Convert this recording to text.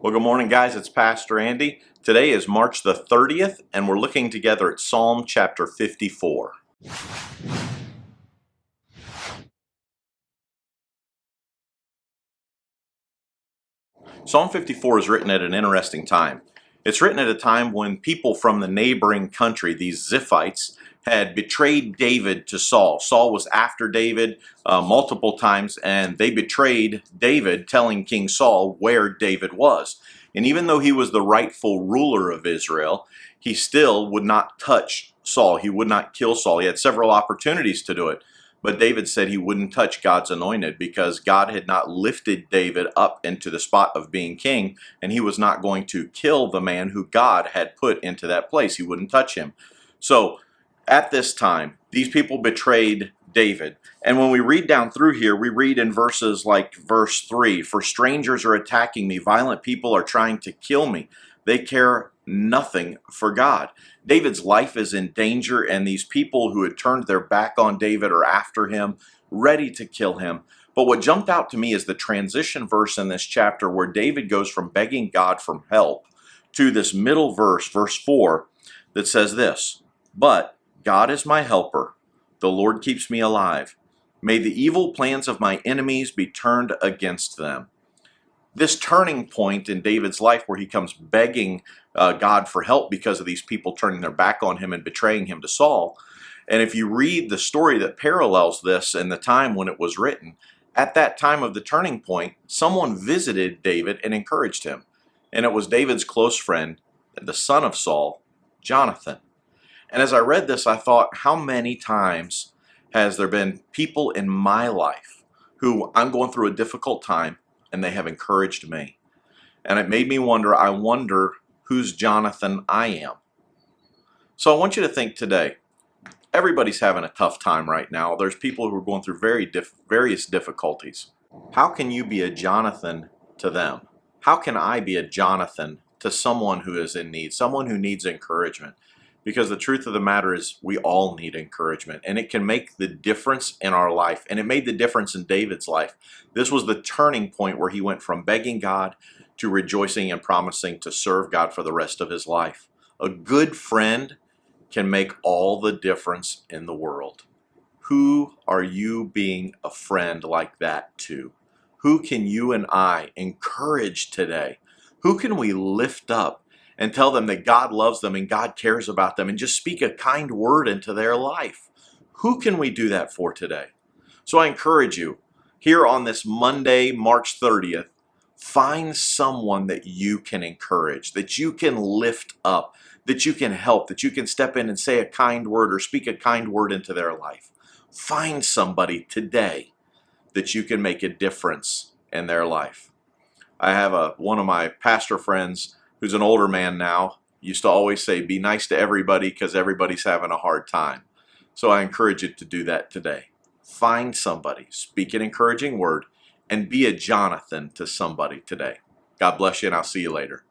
Well, good morning, guys. It's Pastor Andy. Today is March the 30th, and we're looking together at Psalm chapter 54. Psalm 54 is written at an interesting time. It's written at a time when people from the neighboring country, these Ziphites, had betrayed David to Saul. Saul was after David multiple times, and they betrayed David, telling King Saul where David was. And even though he was the rightful ruler of Israel, he still would not touch Saul. He would not kill Saul. He had several opportunities to do it. But David said he wouldn't touch God's anointed because God had not lifted David up into the spot of being king, and he was not going to kill the man who God had put into that place. He wouldn't touch him. So at this time, these people betrayed David. And when we read down through here, we read in verses like verse 3, "For strangers are attacking me, violent people are trying to kill me. They care nothing for God." David's life is in danger, and these people who had turned their back on David are after him, ready to kill him. But what jumped out to me is the transition verse in this chapter where David goes from begging God for help to this middle verse, verse 4, that says this, "But God is my helper. The Lord keeps me alive. May the evil plans of my enemies be turned against them." This turning point in David's life where he comes begging God for help because of these people turning their back on him and betraying him to Saul. And if you read the story that parallels this and the time when it was written, at that time of the turning point, someone visited David and encouraged him. And it was David's close friend, the son of Saul, Jonathan. And as I read this, I thought, how many times has there been people in my life who I'm going through a difficult time and they have encouraged me? And it made me wonder, I wonder whose Jonathan I am. So I want you to think today, everybody's having a tough time right now. There's people who are going through various difficulties. How can you be a Jonathan to them? How can I be a Jonathan to someone who is in need, someone who needs encouragement? Because the truth of the matter is we all need encouragement, and it can make the difference in our life. And it made the difference in David's life. This was the turning point where he went from begging God to rejoicing and promising to serve God for the rest of his life. A good friend can make all the difference in the world. Who are you being a friend like that to? Who can you and I encourage today? Who can we lift up and tell them that God loves them and God cares about them and just speak a kind word into their life? Who can we do that for today? So I encourage you, here on this Monday, March 30th, find someone that you can encourage, that you can lift up, that you can help, that you can step in and say a kind word or speak a kind word into their life. Find somebody today that you can make a difference in their life. I have one of my pastor friends who's an older man now, used to always say, be nice to everybody because everybody's having a hard time. So I encourage you to do that today. Find somebody, speak an encouraging word, and be a Jonathan to somebody today. God bless you, and I'll see you later.